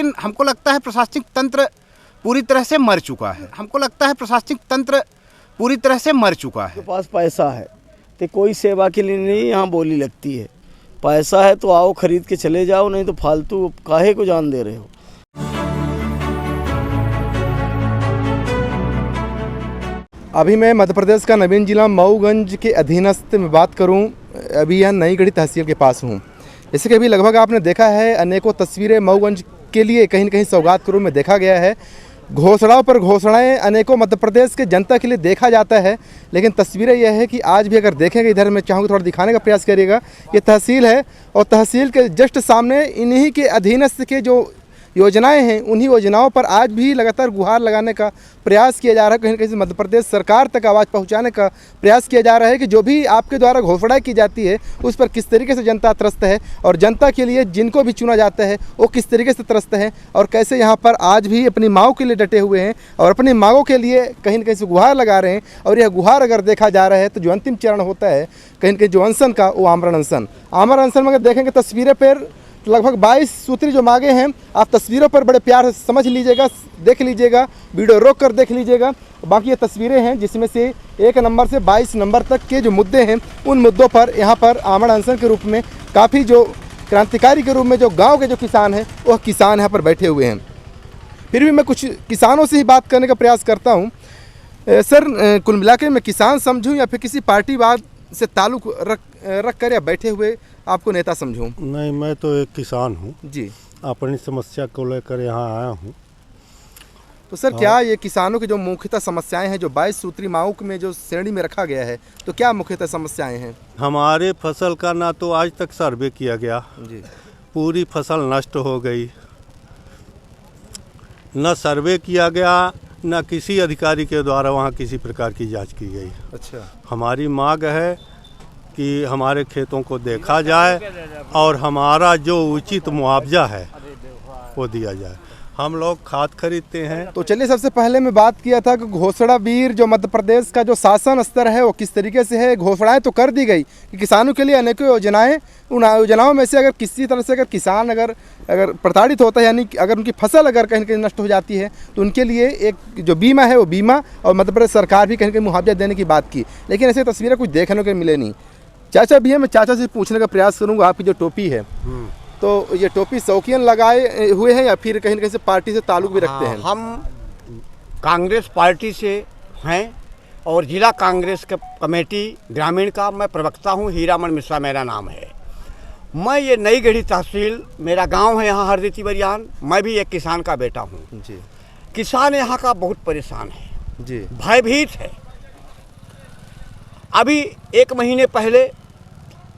लेकिन हमको लगता है प्रशासनिक तंत्र पूरी तरह से मर चुका है। हमको लगता है प्रशासनिक तंत्र पूरी तरह से मर चुका है। के पास पैसा है तो कोई सेवा के लिए नहीं यहाँ बोली लगती है। पैसा है तो आओ खरीद के चले जाओ, नहीं तो फालतू काहे को जान दे रहे हो। अभी मैं मध्य प्रदेश का नवीन जिला मऊगंज के अधीनस्थ में बात करूं, अभी यह नई गढ़ी तहसील के पास हूं। जैसे कि अभी लगभग आपने देखा है अनेकों तस्वीरें मऊगंज के लिए कहीं न कहीं सौगात के रूप में देखा गया है। घोषणाओं पर घोषणाएं अनेकों मध्य प्रदेश के जनता के लिए देखा जाता है, लेकिन तस्वीरें यह है कि आज भी अगर देखेंगे, इधर मैं चाहूँगा थोड़ा दिखाने का प्रयास करिएगा। ये तहसील है और तहसील के जस्ट सामने इन्हीं के अधीनस्थ के जो योजनाएं हैं, उन्हीं योजनाओं पर आज भी लगातार गुहार लगाने का प्रयास किया जा रहा है। कहीं न कहीं मध्य प्रदेश सरकार तक आवाज़ पहुंचाने का प्रयास किया जा रहा है कि जो भी आपके द्वारा घोषणा की जाती है उस पर किस तरीके से जनता त्रस्त है और जनता के लिए जिनको भी चुना जाता है वो किस तरीके से त्रस्त है और कैसे यहाँ पर आज भी अपनी मांगों के लिए डटे हुए हैं और अपनी मांगों के लिए कहीं न कहीं से गुहार लगा रहे हैं। और यह गुहार अगर देखा जा रहा है तो जो अंतिम चरण होता है कहीं न कहीं जो अनशन का, वो आमरण अनशन में अगर देखेंगे तस्वीरें पर लगभग 22 सूत्री जो मांगे हैं, आप तस्वीरों पर बड़े प्यार से समझ लीजिएगा, देख लीजिएगा, वीडियो रोक कर देख लीजिएगा। बाकी ये तस्वीरें हैं जिसमें से 1 नंबर से 22 नंबर तक के जो मुद्दे हैं उन मुद्दों पर यहाँ पर आमरण अनशन के रूप में काफ़ी जो क्रांतिकारी के रूप में जो गांव के जो किसान हैं वह किसान यहाँ पर बैठे हुए हैं। फिर भी मैं कुछ किसानों से ही बात करने का प्रयास करता हूँ। सर, कुल मिला के मैं किसान समझूँ या फिर किसी पार्टीवाद से ताल्लुक़ रख कर या बैठे हुए आपको नेता समझूं? नहीं, मैं तो एक किसान हूं जी। अपनी समस्या को लेकर यहाँ आया हूं। तो सर, क्या ये किसानों की जो मुख्यतः समस्याएं हैं जो 22 सूत्री मांगों में जो श्रेणी में रखा गया है, तो क्या मुख्यतः समस्याएं हैं? हमारे फसल का ना तो आज तक सर्वे किया गया जी। पूरी फसल नष्ट हो गई, न सर्वे किया गया, न किसी अधिकारी के द्वारा वहाँ किसी प्रकार की जांच की गई। अच्छा। हमारी मांग है कि हमारे खेतों को देखा जाए और हमारा जो उचित मुआवजा है वो दिया जाए। हम लोग खाद खरीदते हैं। तो चलिए, सबसे पहले मैं बात किया था कि घोषणा वीर जो मध्य प्रदेश का जो शासन स्तर है वो किस तरीके से है। घोषणाएं तो कर दी गई कि किसानों के लिए अनेकों योजनाएं, उन योजनाओं में से अगर किसी तरह से अगर किसान अगर प्रताड़ित होता है, यानी अगर उनकी फसल अगर कहीं कहीं नष्ट हो जाती है तो उनके लिए एक जो बीमा है वो बीमा, और मध्य प्रदेश सरकार भी कहीं कहीं मुआवजा देने की बात की, लेकिन ऐसी तस्वीरें कुछ देखने को मिले नहीं। चाचा भी है, मैं चाचा से पूछने का प्रयास करूंगा, आपकी जो टोपी है तो ये टोपी शौकीन लगाए हुए हैं या फिर कहीं न कहीं से पार्टी से ताल्लुक भी रखते हैं? हम कांग्रेस पार्टी से हैं और जिला कांग्रेस के कमेटी ग्रामीण का मैं प्रवक्ता हूं। हीरामन मिश्रा मेरा नाम है। मैं ये नई गढ़ी तहसील, मेरा गांव है यहाँ हरदी तिवरियान। मैं भी एक किसान का बेटा हूँ जी। किसान यहाँ का बहुत परेशान है जी, भयभीत है। अभी 1 महीने पहले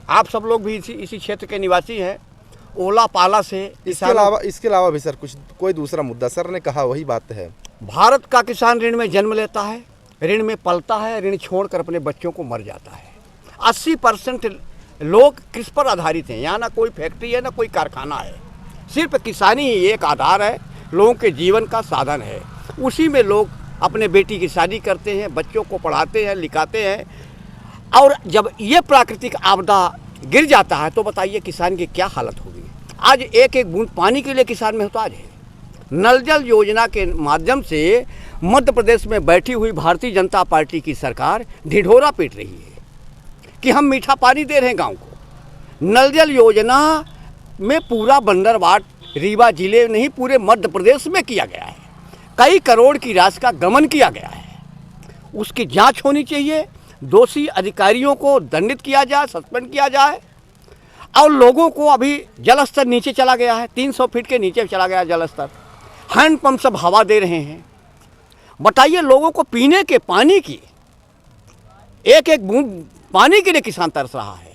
आप सब लोग भी इसी क्षेत्र के निवासी हैं, ओला पाला से इसके अलावा भी सर कुछ कोई दूसरा मुद्दा सर ने कहा वही बात है। भारत का किसान ऋण में जन्म लेता है, ऋण में पलता है, ऋण छोड़कर अपने बच्चों को मर जाता है। 80% लोग किस पर आधारित हैं? यहाँ ना कोई फैक्ट्री है ना कोई कारखाना है, सिर्फ किसानी ही एक आधार है, लोगों के जीवन का साधन है। उसी में लोग अपने बेटी की शादी करते हैं, बच्चों को पढ़ाते हैं, लिखाते हैं। और जब ये प्राकृतिक आपदा गिर जाता है तो बताइए किसान की क्या हालत होगी। आज एक एक बूंद पानी के लिए किसान मोहताज है। नल जल योजना के माध्यम से मध्य प्रदेश में बैठी हुई भारतीय जनता पार्टी की सरकार ढिढोरा पीट रही है कि हम मीठा पानी दे रहे हैं गांव को। नल जल योजना में पूरा बंदरवाट रीवा जिले नहीं पूरे मध्य प्रदेश में किया गया है। कई करोड़ की राशि का गमन किया गया है। उसकी जांच होनी चाहिए, दोषी अधिकारियों को दंडित किया जाए, सस्पेंड किया जाए। और लोगों को अभी जल स्तर नीचे चला गया है, 300 फीट के नीचे चला गया जल स्तर। हैंडपंप सब हवा दे रहे हैं। बताइए, लोगों को पीने के पानी की एक एक बूंद पानी के लिए किसान तरस रहा है।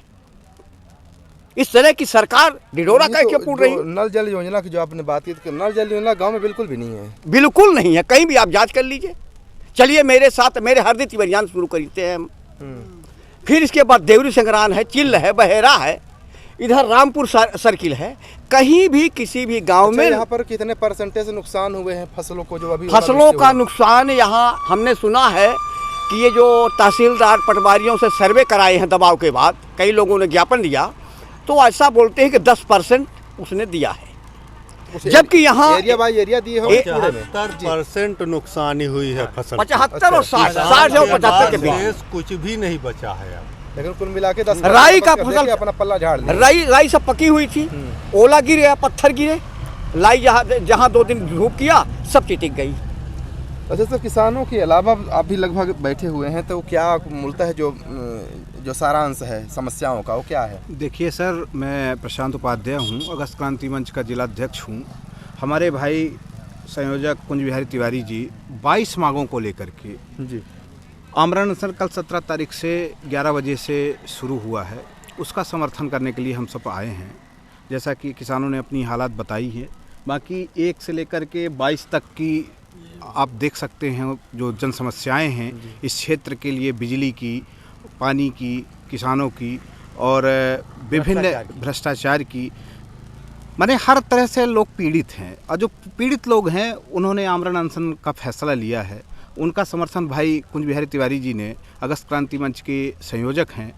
इस तरह की सरकार ढिढोरा कैसे पूछ रही है? नल जल योजना की जो आपने बात की, तो नल जल योजना गांव में बिल्कुल भी नहीं है। बिल्कुल नहीं है, कहीं भी आप जांच कर लीजिए। चलिए मेरे साथ, मेरे हरदी तिवरियान शुरू करते हैं हम। फिर इसके बाद देवरी संग्राम है, चिल्ल है, बहेरा है, इधर रामपुर सर्किल है। कहीं भी किसी भी गांव में यहाँ पर कितने परसेंटेज नुकसान हुए हैं फसलों को? जो अभी फसलों का नुकसान यहाँ हमने सुना है कि ये जो तहसीलदार पटवारियों से सर्वे कराए हैं दबाव के बाद, कई लोगों ने ज्ञापन दिया, तो ऐसा बोलते हैं कि 10% उसने दिया है। जबकि यहाँ एरिया बाय एरिया दिए हो पूरे में 75% नुकसानी हुई है फसल 75 और 60 और 75 के बीच शेष कुछ भी नहीं बचा है अब। लेकिन कुल मिला के 10 राई का फसल अपना पल्ला झाड़ लिया। राई सब पकी हुई थी, ओला गिरे, पत्थर गिरे, लाई जहाँ 2 दिन धूप किया सब टिक गई। अच्छा सर, किसानों के अलावा आप भी लगभग बैठे हुए हैं, तो क्या मूलतः जो सारांश है समस्याओं का वो क्या है? देखिए सर, मैं प्रशांत उपाध्याय हूँ, अगस्त क्रांति मंच का जिला अध्यक्ष हूँ। हमारे भाई संयोजक कुंज बिहारी तिवारी जी 22 मांगों को लेकर के जी आमरण अनशन कल 17 तारीख से 11 बजे से शुरू हुआ है, उसका समर्थन करने के लिए हम सब आए हैं। जैसा कि किसानों ने अपनी हालात बताई है, बाकी 1 से लेकर के 22 तक की आप देख सकते हैं जो जन समस्याएँ हैं इस क्षेत्र के लिए, बिजली की, पानी की, किसानों की और विभिन्न भ्रष्टाचार की, माने हर तरह से लोग पीड़ित हैं। और जो पीड़ित लोग हैं उन्होंने आमरण अनशन का फैसला लिया है। उनका समर्थन भाई कुंज बिहारी तिवारी जी ने, अगस्त क्रांति मंच के संयोजक हैं,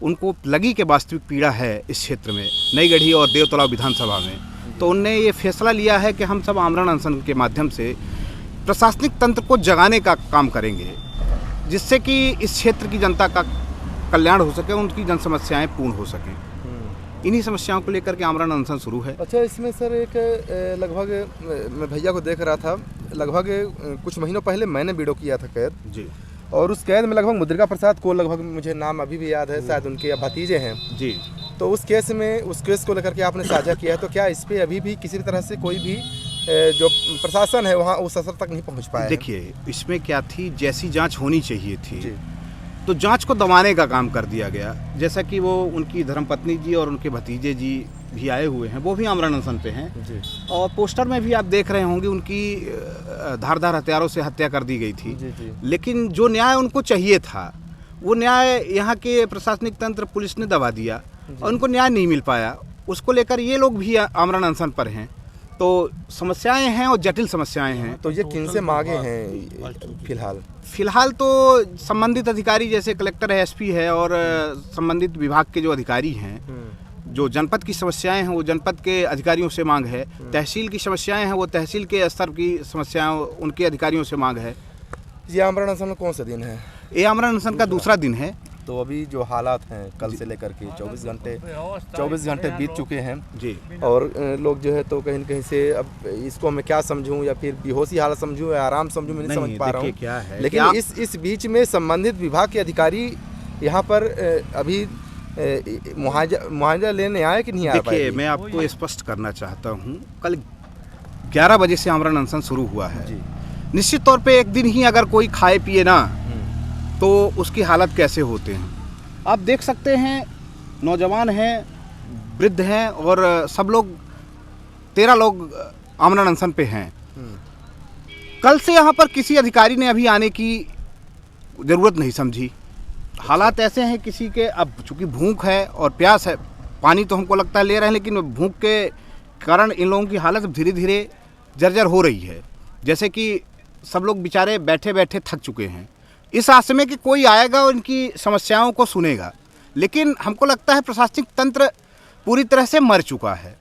उनको लगी कि वास्तविक पीड़ा है इस क्षेत्र में, नई गढ़ी और देवतलाव विधानसभा में, तो उनने ये फैसला लिया है कि हम सब आमरण अनशन के माध्यम से प्रशासनिक तंत्र को जगाने का काम करेंगे, जिससे कि इस क्षेत्र की जनता का कल्याण हो सके, उनकी जन समस्याएँ पूर्ण हो सकें। इन्हीं समस्याओं को लेकर के आमरण अनशन शुरू है। अच्छा, इसमें सर एक लगभग मैं भैया को देख रहा था, लगभग कुछ महीनों पहले मैंने वीडियो किया था कैद जी, और उस कैद में लगभग मुद्रिका प्रसाद को, लगभग मुझे नाम अभी भी याद है, शायद उनके भतीजे हैं जी। तो उस केस को लेकर के आपने साझा किया है, तो क्या इस पर अभी भी किसी तरह से कोई भी जो प्रशासन है वहाँ उस असर तक नहीं पहुँच पाया? देखिए, इसमें क्या थी, जैसी जांच होनी चाहिए थी जी। तो जांच को दबाने का काम कर दिया गया। जैसा कि वो उनकी धर्मपत्नी जी और उनके भतीजे जी भी आए हुए हैं, वो भी आमरण अनशन पे हैं जी। और पोस्टर में भी आप देख रहे होंगे उनकी धारदार हथियारों से हत्या कर दी गई थी। जी, जी। लेकिन जो न्याय उनको चाहिए था वो न्याय यहाँ के प्रशासनिक तंत्र, पुलिस ने दबा दिया और उनको न्याय नहीं मिल पाया। उसको लेकर ये लोग भी आमरण अनशन पर हैं। तो समस्याएं हैं और जटिल समस्याएं हैं। तो ये किन से मांगे हैं फिलहाल तो संबंधित अधिकारी जैसे कलेक्टर है, एसपी है और संबंधित विभाग के जो अधिकारी हैं, जो जनपद की समस्याएं हैं वो जनपद के अधिकारियों से मांग है, तहसील की समस्याएं हैं वो तहसील के स्तर की समस्याएं उनके अधिकारियों से मांग है। ये आमरण अनशन कौन सा दिन है? ये आमरण अनशन का दूसरा दिन है। तो अभी जो हालात हैं कल से लेकर के 24 घंटे बीत चुके हैं जी, और लोग जो है तो कहीं न कहीं से, अब इसको मैं क्या समझूं, या फिर बेहोशी हालत समझूं या आराम समझूं, मैं नहीं समझ पा रहा हूं। क्या है, लेकिन इस बीच में संबंधित विभाग के अधिकारी यहाँ पर अभी मुआवजा लेने आए कि नहीं आए? देखिए, मैं आपको स्पष्ट करना चाहता हूँ, कल 11 बजे से आमरण अनशन शुरू हुआ है जी। निश्चित तौर पे एक दिन ही अगर कोई खाए पिए ना तो उसकी हालत कैसे होते हैं आप देख सकते हैं। नौजवान हैं, वृद्ध हैं और सब लोग 13 लोग आमरण अनशन पे हैं। कल से यहाँ पर किसी अधिकारी ने अभी आने की ज़रूरत नहीं समझी। हालात ऐसे हैं किसी के, अब चूँकि भूख है और प्यास है, पानी तो हमको लगता है ले रहे हैं, लेकिन भूख के कारण इन लोगों की हालत धीरे धीरे जर्जर हो रही है। जैसे कि सब लोग बेचारे बैठे बैठे थक चुके हैं, इस आस में कि कोई आएगा और इनकी समस्याओं को सुनेगा। लेकिन हमको लगता है प्रशासनिक तंत्र पूरी तरह से मर चुका है,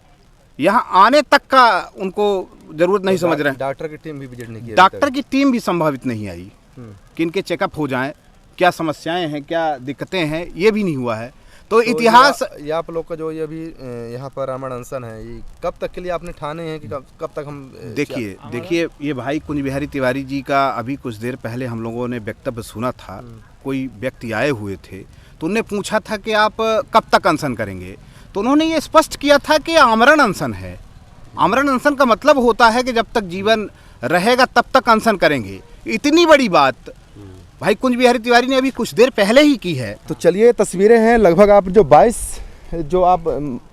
यहाँ आने तक का उनको ज़रूरत नहीं समझ रहे हैं। डॉक्टर की टीम भी विजिट नहीं की, डॉक्टर की टीम भी संभावित नहीं आई कि इनके चेकअप हो जाएं, क्या समस्याएं हैं, क्या दिक्कतें हैं, ये भी नहीं हुआ है। तो इतिहास ये आप लोग का जो ये अभी यहाँ पर आमरण अनशन है, ये कब तक के लिए आपने ठाने हैं कि कब तक हम? देखिए ये भाई कुंज बिहारी तिवारी जी का अभी कुछ देर पहले हम लोगों ने वक्तव्य सुना था। कोई व्यक्ति आए हुए थे तो उनने पूछा था कि आप कब तक अनशन करेंगे, तो उन्होंने ये स्पष्ट किया था कि आमरण अनशन है। आमरण अनशन का मतलब होता है कि जब तक जीवन रहेगा तब तक अनशन करेंगे। इतनी बड़ी बात भाई कुंज बिहारी तिवारी ने अभी कुछ देर पहले ही की है। तो चलिए, तस्वीरें हैं लगभग आप जो 22 जो आप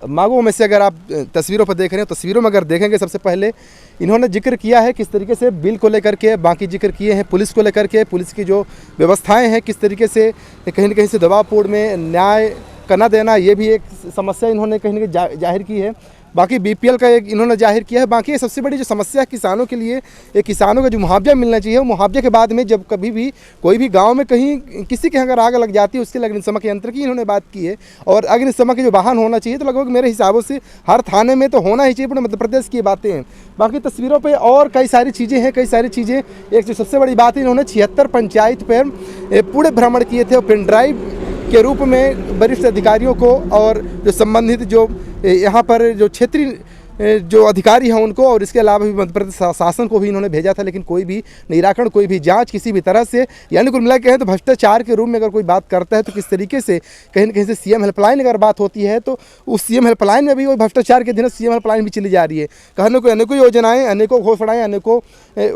मांगों में से अगर आप तस्वीरों पर देख रहे हैं, तस्वीरों में अगर देखेंगे, सबसे पहले इन्होंने जिक्र किया है किस तरीके से बिल को लेकर के, बाकी जिक्र किए हैं पुलिस को लेकर के, पुलिस की जो व्यवस्थाएं हैं किस तरीके से कहीं न कहीं से दबावपूर्ण में न्याय का न देना, ये भी एक समस्या इन्होंने कहीं न कहीं जाहिर की है। बाकी बीपीएल का एक इन्होंने जाहिर किया है। बाकी सबसे बड़ी जो समस्या है किसानों के लिए, एक किसानों का जो मुआवजा मिलना चाहिए, वो मुआवजे के बाद में जब कभी भी कोई भी गांव में कहीं किसी के अगर आग लग जाती है, उसके लिए अग्निशमन यंत्र की इन्होंने बात की है। और अग्निशमन के जो वाहन होना चाहिए, तो लगभग मेरे हिसाबों से हर थाने में तो होना ही चाहिए। पूरे मध्य प्रदेश की बातें हैं। बाकी तस्वीरों पर और कई सारी चीज़ें हैं, कई सारी चीज़ें। एक जो सबसे बड़ी बात है, इन्होंने 76 पंचायत पर पूरे भ्रमण किए थे और पेन ड्राइव के रूप में वरिष्ठ अधिकारियों को और जो संबंधित जो यहाँ पर जो क्षेत्रीय जो अधिकारी हैं उनको, और इसके अलावा भी मध्य प्रदेश शासन को भी इन्होंने भेजा था, लेकिन कोई भी निराकरण, कोई भी जांच किसी भी तरह से, यानी कुल मिला के तो भ्रष्टाचार के रूप में अगर कोई बात करता है तो किस तरीके से कहीं न कहीं से सीएम हेल्पलाइन अगर बात होती है तो उस सीएम हेल्पलाइन में भी वो भ्रष्टाचार के दिन सीएम हेल्पलाइन भी चली जा रही है। कहने को अनेकों योजनाएँ, अनेकों घोषणाएँ, अनेकों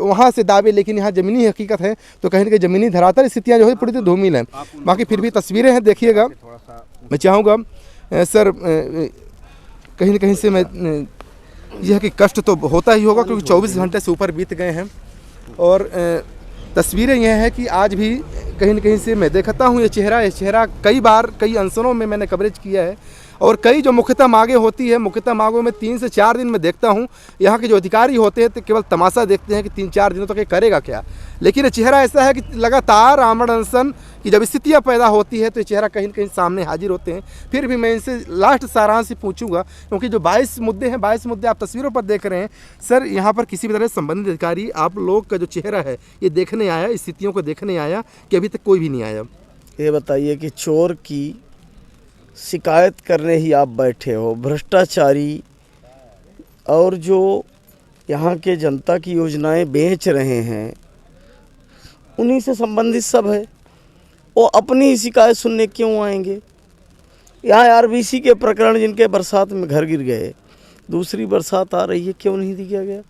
वहाँ से दावे, लेकिन यहाँ ज़मीनी हकीकत है तो कहीं न कहीं ज़मीनी धरातल स्थितियाँ जो है पूरी तरह धूमिल हैं। बाकी फिर भी तस्वीरें हैं, देखिएगा। मैं चाहूँगा सर कहीं न कहीं से मैं यह कि कष्ट तो होता ही होगा, क्योंकि 24 घंटे से ऊपर बीत गए हैं। और तस्वीरें यह है कि आज भी कहीं न कहीं से मैं देखता हूँ ये चेहरा कई बार कई अनसरों में मैंने कवरेज किया है। और कई जो मुख्यतः मांगें होती है, मुख्यतः मांगों में 3 से 4 दिन में देखता हूँ यहाँ के जो अधिकारी होते हैं तो केवल तमाशा देखते हैं कि 3-4 दिनों तक ये करेगा क्या। लेकिन ये चेहरा ऐसा है कि लगातार आमरण अनशन की जब स्थितियाँ पैदा होती है तो ये चेहरा कहीं न कहीं सामने हाजिर होते हैं। फिर भी मैं इनसे लास्ट सारांश से पूछूंगा, क्योंकि जो 22 मुद्दे हैं, 22 मुद्दे आप तस्वीरों पर देख रहे हैं सर, यहाँ पर किसी भी तरह से संबंधित अधिकारी आप लोग का जो चेहरा है ये देखने आया, स्थितियों को देखने आया कि अभी तक कोई भी नहीं आया? ये बताइए कि चोर की शिकायत करने ही आप बैठे हो, भ्रष्टाचारी और जो यहाँ के जनता की योजनाएं बेच रहे हैं उन्हीं से संबंधित सब है। वो अपनी ही शिकायत सुनने क्यों आएंगे? यहाँ आरबीसी के प्रकरण जिनके बरसात में घर गिर गए, दूसरी बरसात आ रही है, क्यों नहीं दिया गया?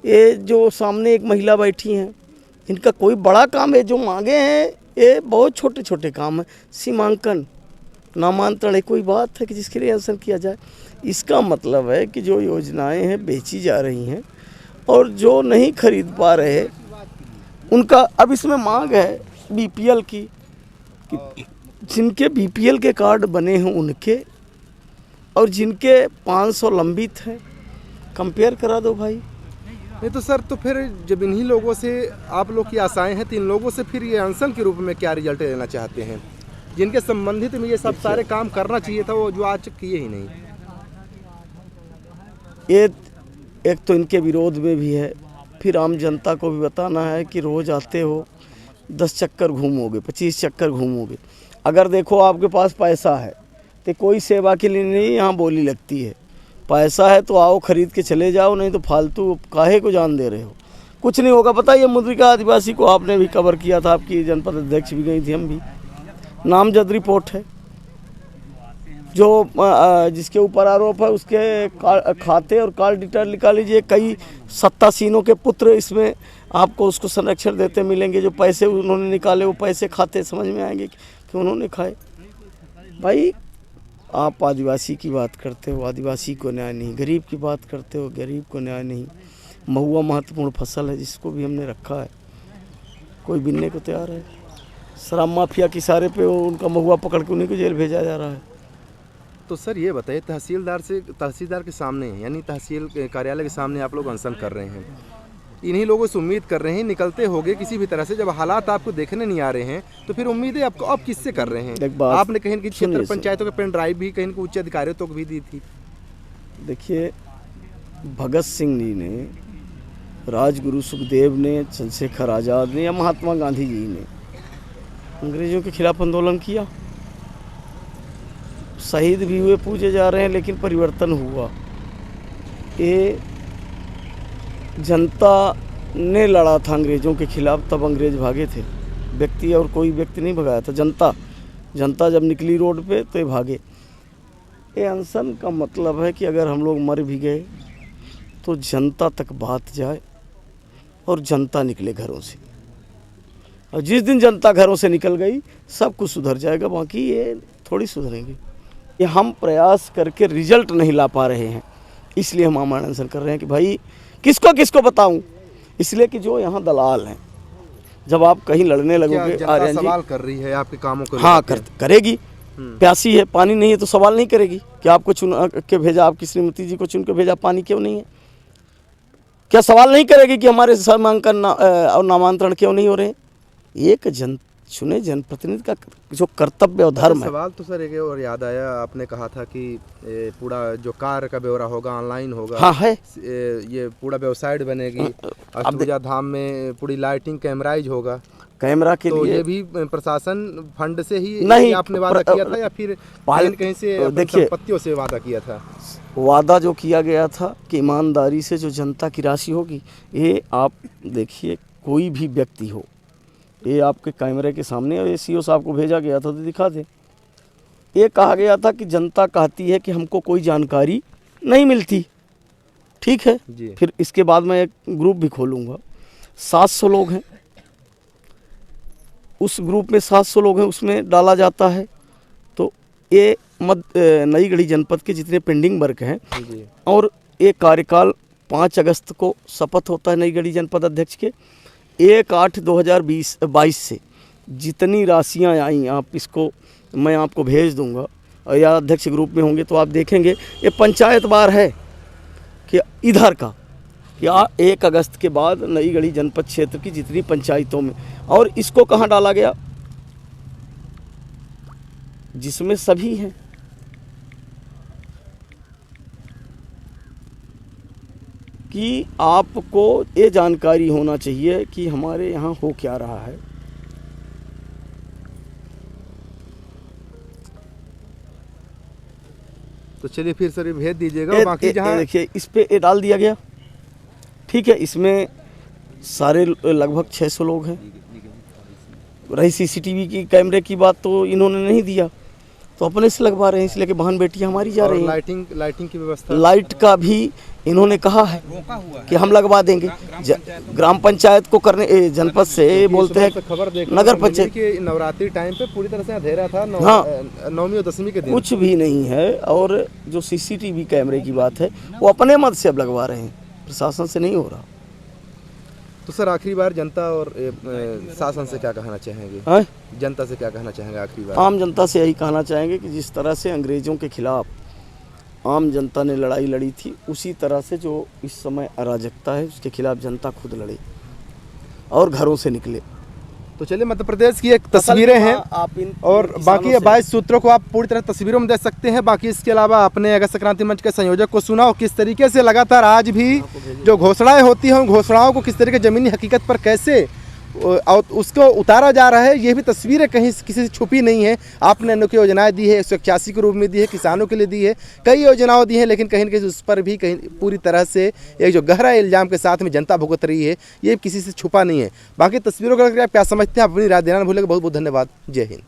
ये जो सामने एक महिला बैठी हैं, इनका कोई बड़ा काम है, जो मांगे हैं ये बहुत छोटे छोटे काम है। सीमांकन, नामांतरण, कोई बात है कि जिसके लिए आंसर किया जाए? इसका मतलब है कि जो योजनाएं हैं बेची जा रही हैं और जो नहीं खरीद पा रहे उनका अब इसमें मांग है बीपीएल की, कि जिनके बीपीएल के कार्ड बने हैं उनके और जिनके 500 लंबित हैं, कंपेयर करा दो भाई। नहीं तो सर, तो फिर जब इन्हीं लोगों से आप लोग की आशाएं हैं तो इन लोगों से फिर ये अनशन के रूप में क्या रिजल्ट लेना चाहते हैं, जिनके संबंधित में ये सब सारे काम करना चाहिए था, वो जो आज तक किए ही नहीं? ये एक तो इनके विरोध में भी है, फिर आम जनता को भी बताना है कि रोज़ आते हो 10 चक्कर घूमोगे, 25 चक्कर घूमोगे। अगर देखो आपके पास पैसा है तो कोई सेवा के लिए नहीं यहाँ बोली लगती है। पैसा है तो आओ खरीद के चले जाओ, नहीं तो फालतू काहे को जान दे रहे हो? कुछ नहीं होगा। पता ये मुद्रिका आदिवासी को आपने भी कवर किया था, आपकी जनपद अध्यक्ष भी गई थी, हम भी। नामजद रिपोर्ट है, जो जिसके ऊपर आरोप है उसके खाते और कार्ड डिटेल निकाल लीजिए। कई सत्तासीनों के पुत्र इसमें आपको उसको संरक्षण देते मिलेंगे। जो पैसे उन्होंने निकाले वो पैसे खाते समझ में आएंगे कि उन्होंने खाए। भाई आप आदिवासी की बात करते हो, आदिवासी को न्याय नहीं। गरीब की बात करते हो, गरीब को न्याय नहीं। महुआ महत्वपूर्ण फसल है जिसको भी हमने रखा है, कोई बिनने को तैयार है। शराब माफिया की सारे पे उनका महुआ पकड़ के उन्हीं को जेल भेजा जा रहा है। तो सर ये बताइए, तहसीलदार के सामने, यानी तहसील कार्यालय के सामने आप लोग अनशन कर रहे हैं, इन्हीं लोगों से उम्मीद कर रहे हैं निकलते होंगे किसी भी तरह से। जब हालात आपको देखने नहीं आ रहे हैं तो फिर उम्मीदें आपको अब किससे कर रहे हैं? आपने कहीं कि क्षेत्र पंचायतों के पेन ड्राइव भी कहीं उच्च अधिकारियों तक भी दी थी। देखिए, भगत सिंह जी ने, राजगुरु सुखदेव ने, चंद्रशेखर आज़ाद ने या महात्मा गांधी जी ने अंग्रेजों के खिलाफ आंदोलन किया। शहीद भी हुए, पूजे जा रहे हैं, लेकिन परिवर्तन हुआ। ये जनता ने लड़ा था अंग्रेज़ों के खिलाफ, तब अंग्रेज भागे थे। व्यक्ति और कोई व्यक्ति नहीं भगाया था, जनता जब निकली रोड पे तो ये भागे। ये अनशन का मतलब है कि अगर हम लोग मर भी गए तो जनता तक बात जाए और जनता निकले घरों से। और जिस दिन जनता घरों से निकल गई सब कुछ सुधर जाएगा, बाकी ये थोड़ी सुधरेंगे। ये हम प्रयास करके रिजल्ट नहीं ला पा रहे हैं, इसलिए हम आमरण अनशन कर रहे हैं कि भाई किसको किसको बताऊं। इसलिए कि जो यहाँ दलाल हैं, जब आप कहीं लड़ने लगोगे, सवाल कर रही है आपके कामों को, हाँ करेगी। प्यासी है, पानी नहीं है तो सवाल नहीं करेगी कि आपको चुन के भेजा, आपकी श्रीमती जी को चुन के भेजा, पानी क्यों नहीं है? क्या सवाल नहीं करेगी कि हमारे नामांकन और नामांतरण क्यों नहीं हो रहे हैं? एक चुने जनप्रतिनिधि का जो कर्तव्य और धर्म है। सवाल तो सर एक और याद आया, आपने कहा था कि पूरा जो कार्य का ब्यौरा होगा ऑनलाइन होगा। हाँ है, ये पूरा वेबसाइट बनेगी, अष्टभुजा धाम में पूरी लाइटिंग कैमराइज होगा। कैमरा के तो लिए ये भी प्रशासन फंड से ही नहीं, आपने वादा किया था या फिर कहीं से अपनी संपत्तियों से वादा किया था? वादा जो किया गया था कि ईमानदारी से जो जनता की राशि होगी, ये आप देखिए, कोई भी व्यक्ति हो, ये आपके कैमरे के सामने, और सीओ साहब को भेजा गया था तो दिखा दे। ये कहा गया था कि जनता कहती है कि हमको कोई जानकारी नहीं मिलती, ठीक है जी। फिर इसके बाद मैं एक ग्रुप भी खोलूँगा, 700 लोग हैं उस ग्रुप में, 700 लोग हैं उसमें डाला जाता है। तो ये नई गढ़ी जनपद के जितने पेंडिंग वर्क हैं जी। और ये कार्यकाल 5 अगस्त को शपथ होता है नई गढ़ी जनपद अध्यक्ष के। 1/8/2022 से जितनी राशियां आई, आप इसको मैं आपको भेज दूंगा, और या अध्यक्ष ग्रुप में होंगे तो आप देखेंगे, ये पंचायत बार है कि इधर का कि 1 अगस्त के बाद नई गढ़ी जनपद क्षेत्र की जितनी पंचायतों में, और इसको कहाँ डाला गया, जिसमें सभी हैं। कि आपको ये जानकारी होना चाहिए कि हमारे यहाँ हो क्या रहा है। तो चलिए फिर सर ये भेज दीजिएगा। बाकी जहाँ देखिए इस पे ये डाल दिया गया, ठीक है। इसमें सारे लगभग 600 लोग हैं। रही सीसीटीवी की कैमरे की बात तो इन्होंने नहीं दिया, तो अपने से लगवा रहे हैं, इसलिए कि बहन बेटियां हमारी जा रही हैं। लाइटिंग की व्यवस्था, लाइट का भी इन्होंने कहा है कि हम लगवा देंगे। ग्राम पंचायत को करने, जनपद से बोलते हैं खबर नगर पंचायत के नवरात्रि टाइम पे पूरी तरह से अंधेरा था। हाँ, 9वीं और 10वीं के दिन कुछ भी नहीं है। और जो सीसीटीवी कैमरे की बात है वो अपने मत से अब लगवा रहे हैं, प्रशासन से नहीं हो रहा। तो सर आखिरी बार जनता और शासन से क्या कहना चाहेंगे? है? जनता से क्या कहना चाहेंगे आखिरी बार? आम जनता से यही कहना चाहेंगे कि जिस तरह से अंग्रेज़ों के खिलाफ आम जनता ने लड़ाई लड़ी थी, उसी तरह से जो इस समय अराजकता है उसके खिलाफ जनता खुद लड़े और घरों से निकले। तो चलिए, मध्य प्रदेश की एक तस्वीरें हैं और बाकी 22 सूत्रों को आप पूरी तरह तस्वीरों में देख सकते हैं। बाकी इसके अलावा अपने अगस्त क्रांति मंच के संयोजक को सुना और किस तरीके से लगातार आज भी जो घोषणाएं होती हैं उन घोषणाओं को किस तरीके ज़मीनी हकीकत पर कैसे और उसको उतारा जा रहा है, ये भी तस्वीरें कहीं किसी से छुपी नहीं है। आपने अनेक योजनाएं दी है, 181 के रूप में दी है, किसानों के लिए दी है, कई योजनाएं दी हैं, लेकिन कहीं न कहीं उस पर भी कहीं पूरी तरह से एक जो गहरा इल्ज़ाम के साथ में जनता भुगत रही है, ये किसी से छुपा नहीं है। बाकी तस्वीरों को आप क्या समझते हैं, अपनी राय देना न भूलें। बहुत बहुत धन्यवाद। जय हिंद।